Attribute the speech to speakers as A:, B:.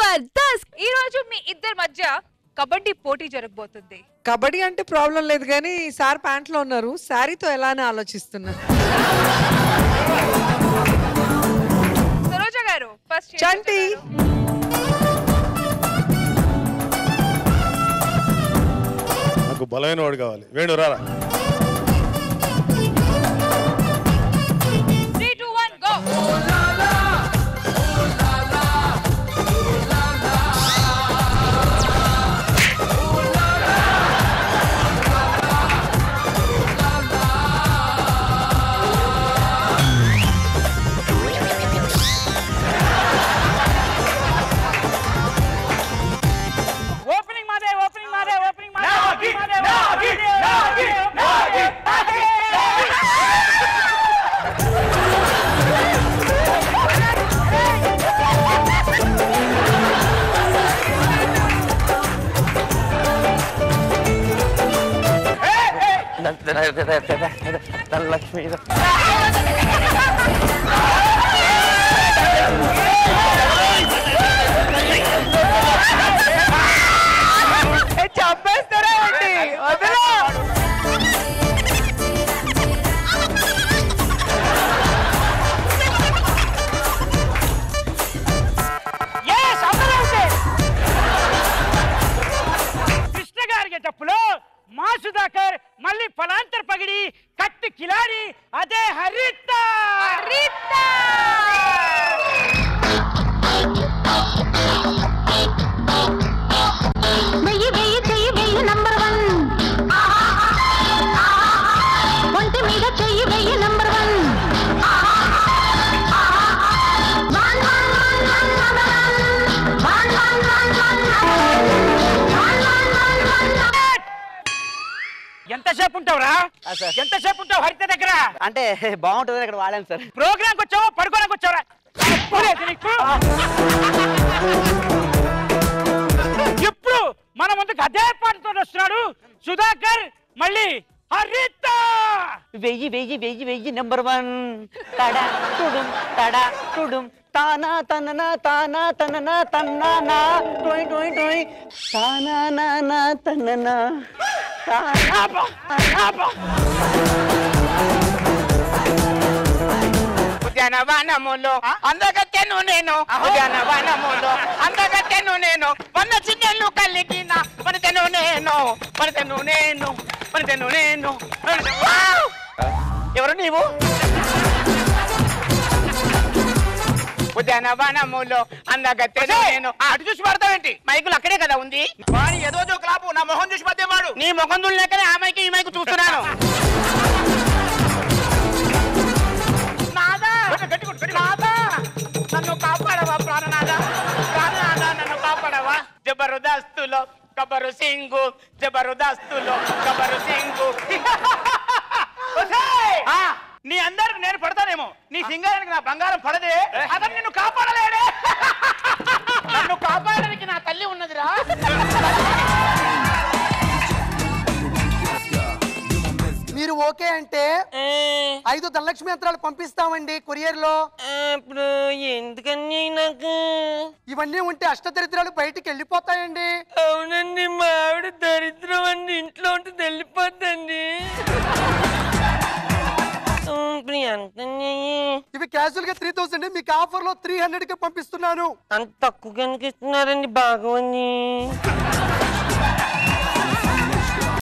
A: జబర్దస్త్ ఈ రోజు మీ ఇద్దరి మధ్య కబడ్డీ పోటీ జరగబోతుంది.
B: కబడ్డీ అంటే ప్రాబ్లం లేదు కానీ సార్ ప్యాంట్ లో ఉన్నారు, శారీతో ఎలా అని ఆలోచిస్తున్నా.
A: సరోజ గారు ఫస్ట్.
B: చంటి
C: నాకు బలమైన వాడు కావాలి. వేణు రారా.
A: 3 2 1 గో.
D: లక్ష్మి
B: చంపేస్తారా అండి? వదలా.
E: కృష్ణ గారికి తప్పులో మా సుధాకర్ మళ్ళీ ఫలాంతర పగిడి కత్తి కిలాడి అదే హరిత.
F: వెయ్యి వెయ్యి చెయ్యి వెయ్యి నంబర్ 1 ఒంటి మీద చెయ్యి వెయ్యి నంబర్ 1
E: ఎంతసేపు ఉంటావురా? ఎంతసేపు ఉంటావు హరిత దగ్గర?
D: అంటే బాగుంటుంది ఇక్కడ వాడాను సార్.
E: ప్రోగ్రామ్ వచ్చావా పడుకోడానికి వచ్చావరా? ఇప్పుడు మన ముందుకు అదే పాటతో వస్తున్నాడు సుధాకర్ మళ్ళీ హరిత.
D: వెయ్యి వెయ్యి వెయ్యి వెయ్యి నెంబర్ 1 తడా తుడుం తడా తుడుం తానా తననా తానా తననా తన్నానా టోయ్ టోయ్ టోయ్ తానా నానా తననా
E: ఉద్యానవనములో అందగత్తెను నేను, ఉద్యానవనములో అందగత్తెను నేను, వన్న చిన్నెల్లు కలిగిన వనితను నేను, వనితను నేను, వనితను నేను. ఎవరు నీవు? ఉద్యానవనములో అందగత్తెను నేను. అటు చూసి పడతావేంటి? మైకులు అక్కడే కదా ఉంది. వాడి ఏదో క్లాపు నా మొహం చూసి పడతాడు. నీ మొహం చూడలేకనే ఆ మైకి ఈ మైకు చూస్తున్నాను. నన్ను కాపాడవా ప్రాణనాథ, ప్రాణనాథ నన్ను కాపాడవా. జబర్దస్తులో కబరు సింగు, జబర్దస్తులో కబరు సింగు. నీ అందరికి నేను పడతానేమో, నీ సింగారానికి నా బంగారం పడదే. అతను నిన్ను కాపాడలేడే. నన్ను కాపాడడానికి నా తల్లి ఉన్నదిరా.
G: మీరు ఓకే అంటే 5 ధనలక్ష్మి యంత్రాలు పంపిస్తామండి కొరియర్ లో.
D: ఇప్పుడు ఎందుకని నాకు
G: ఇవన్నీ ఉంటే అష్టదరిద్రాలు బయటికి వెళ్ళిపోతాయండి.
D: అవునండి, మా ఆవిడ దరిద్రం అండి, ఇంట్లో ఉంటే వెళ్ళిపోద్దండి.
G: ఇవి క్యాజువల్ గా 3000, మీకు ఆఫర్ లో 300 కి పంపిస్తున్నాను.
D: అంత తక్కువ కనిపిస్తున్నారండి. బాగోండి.